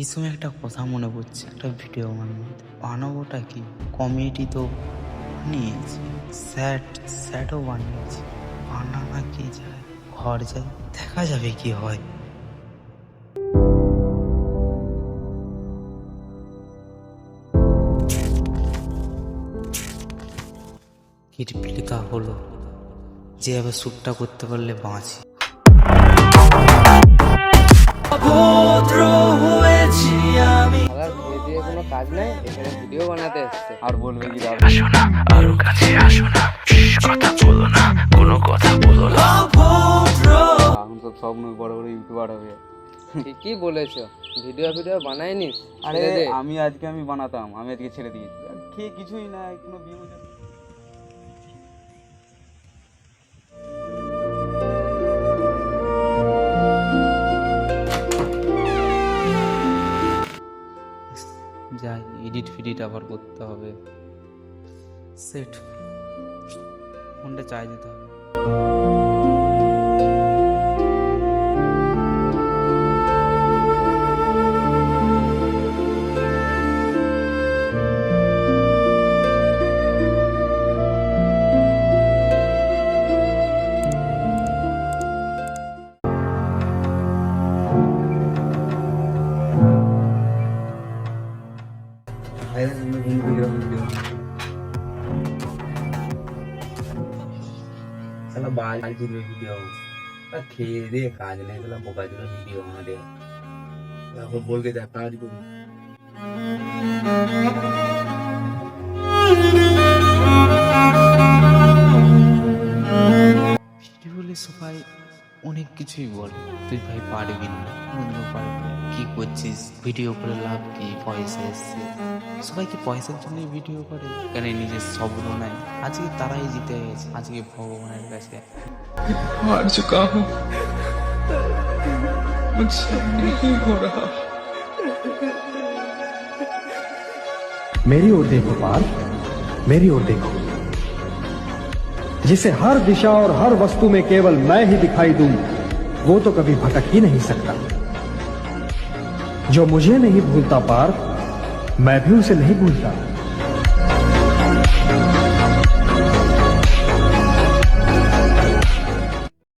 এই সময় একটা কথা মনে পড়ছে, একটা ভিডিও বানাবোটা কি কমেডি তো বানিয়েছি, স্যাডও বানিয়েছি, বানানা কি যায়, ঘর যাই দেখা যাবে কি হয়। কিটপিলিকা হলো যে আবার শ্যুটটা করতে পারলে বাঁচি। কোনো কাজ নাই, এখানে ভিডিও বানাতে এসছে। আর বলবে কি আসো না, আরো কাছে আসো না, কথা বলো না, কোনো কথা বলো না। এখন সব স্বপ্ন বড় বড় ইউটিউবার হবে। ঠিকই বলেছো, ভিডিও বানাই নিস। আরে আমি আজকে বানাতাম, আমি আজকে ছেড়ে দিয়েছি। খেয়ে কিছুই না, কোনো ভিউ নেই। যাই এডিট ফিডিট আবার করতে হবে, সেট ফোনটা চার্জ দিতে হবে। साला बाल की वीडियो खेदे काज नहीं साला बोका जो वीडियो हमारे अब बोल के जाता आज को ভিডিও বলে সবাই অনেক কিছুই বলে, তুই ভাই পারবি না, অন্য পারবি, কি করছিস, ভিডিও করে লাভ কি, পয়সা এসছে। সবাই কি পয়সার জন্য ভিডিও করে? কেন নিজের স্বপ্ন নাই? আজকে তারাই জিতে গেছে, আজকে ভগবানের কাছে हार चुका हूँ, मुझसे नहीं हो रहा। मेरी ओर देखो पार्थ, मेरी ओर देखो। जिसे हर दिशा और हर वस्तु में केवल मैं ही दिखाई दूं, वो तो कभी भटक ही नहीं सकता। जो मुझे नहीं भूलता पार्थ, मैं भी उसे नहीं भूलता।